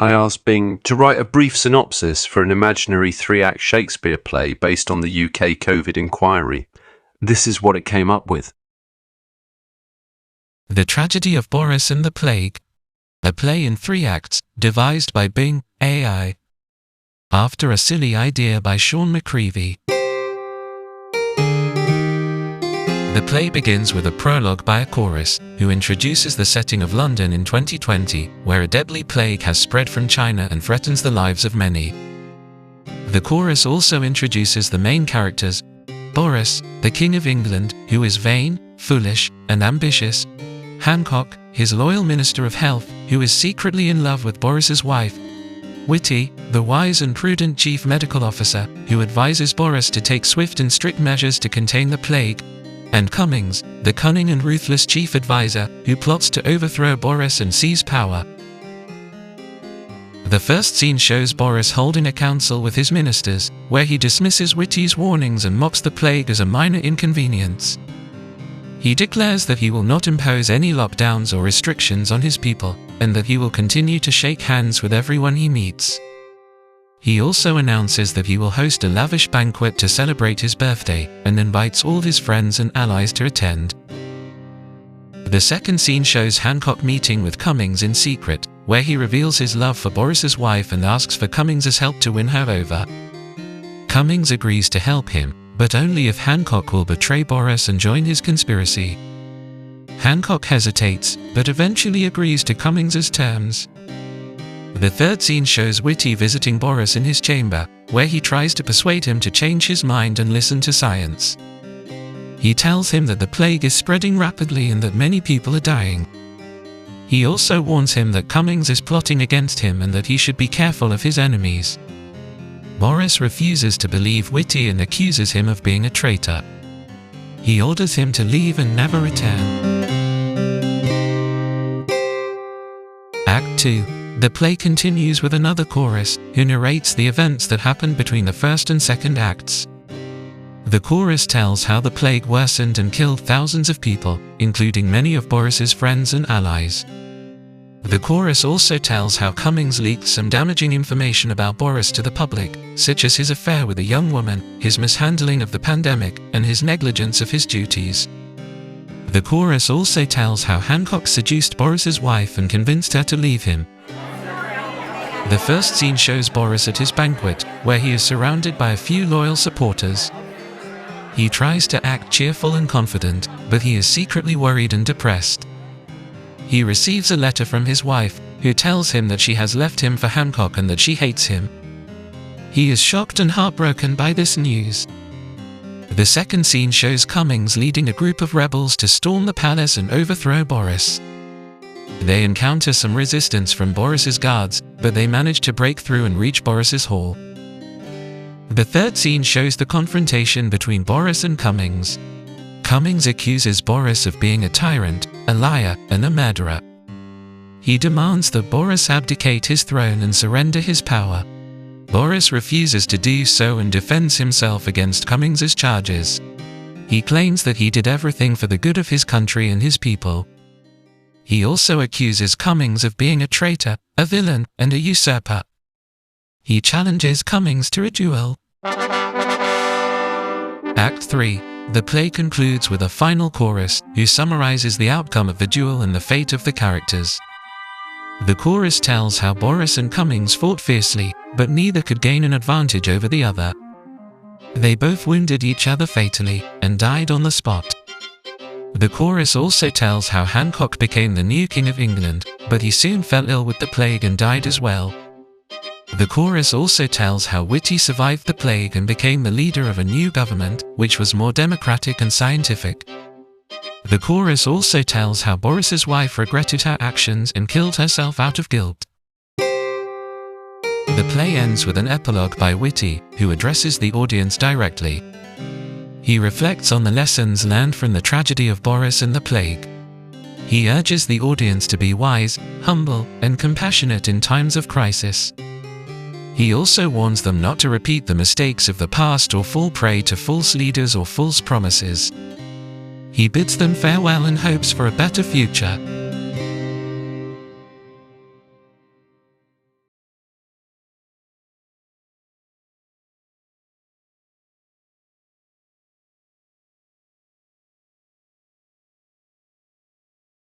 I asked Bing to write a brief synopsis for an imaginary 3-act Shakespeare play based on the UK COVID enquiry. This is what it came up with. The Tragedy of Boris and the Plague, a play in 3 acts, devised by Bing A.I. after a silly idea by Sean Macreavy. The play begins with a prologue by a chorus, who introduces the setting of London in 2020, where a deadly plague has spread from China and threatens the lives of many. The chorus also introduces the main characters: Boris, the King of England, who is vain, foolish, and ambitious; Hancock, his loyal Minister of Health, who is secretly in love with Boris's wife; Whitty, the wise and prudent Chief Medical Officer, who advises Boris to take swift and strict measures to contain the plague; and Cummings, the cunning and ruthless Chief Advisor, who plots to overthrow Boris and seize power. The first scene shows Boris holding a council with his ministers, where he dismisses Whitty's warnings and mocks the plague as a minor inconvenience. He declares that he will not impose any lockdowns or restrictions on his people, and that he will continue to shake hands with everyone he meets. He also announces that he will host a lavish banquet to celebrate his birthday, and invites all his friends and allies to attend. The second scene shows Hancock meeting with Cummings in secret, where he reveals his love for Boris's wife and asks for Cummings's help to win her over. Cummings agrees to help him, but only if Hancock will betray Boris and join his conspiracy. Hancock hesitates, but eventually agrees to Cummings's terms. The third scene shows Whitty visiting Boris in his chamber, where he tries to persuade him to change his mind and listen to science. He tells him that the plague is spreading rapidly and that many people are dying. He also warns him that Cummings is plotting against him and that he should be careful of his enemies. Boris refuses to believe Whitty and accuses him of being a traitor. He orders him to leave and never return. Act 2. The play continues with another chorus, who narrates the events that happened between the first and second acts. The chorus tells how the plague worsened and killed thousands of people, including many of Boris's friends and allies. The chorus also tells how Cummings leaked some damaging information about Boris to the public, such as his affair with a young woman, his mishandling of the pandemic, and his negligence of his duties. The chorus also tells how Hancock seduced Boris's wife and convinced her to leave him. The first scene shows Boris at his banquet, where he is surrounded by a few loyal supporters. He tries to act cheerful and confident, but he is secretly worried and depressed. He receives a letter from his wife, who tells him that she has left him for Hancock and that she hates him. He is shocked and heartbroken by this news. The second scene shows Cummings leading a group of rebels to storm the palace and overthrow Boris. They encounter some resistance from Boris's guards, but they manage to break through and reach Boris's hall. The third scene shows the confrontation between Boris and Cummings. Cummings accuses Boris of being a tyrant, a liar, and a murderer. He demands that Boris abdicate his throne and surrender his power. Boris refuses to do so and defends himself against Cummings's charges. He claims that he did everything for the good of his country and his people. He also accuses Cummings of being a traitor, a villain, and a usurper. He challenges Cummings to a duel. Act 3. The play concludes with a final chorus, who summarizes the outcome of the duel and the fate of the characters. The chorus tells how Boris and Cummings fought fiercely, but neither could gain an advantage over the other. They both wounded each other fatally, and died on the spot. The chorus also tells how Hancock became the new King of England, but he soon fell ill with the plague and died as well. The chorus also tells how Whitty survived the plague and became the leader of a new government, which was more democratic and scientific. The chorus also tells how Boris's wife regretted her actions and killed herself out of guilt. The play ends with an epilogue by Whitty, who addresses the audience directly. He reflects on the lessons learned from the tragedy of Boris and the plague. He urges the audience to be wise, humble, and compassionate in times of crisis. He also warns them not to repeat the mistakes of the past or fall prey to false leaders or false promises. He bids them farewell and hopes for a better future.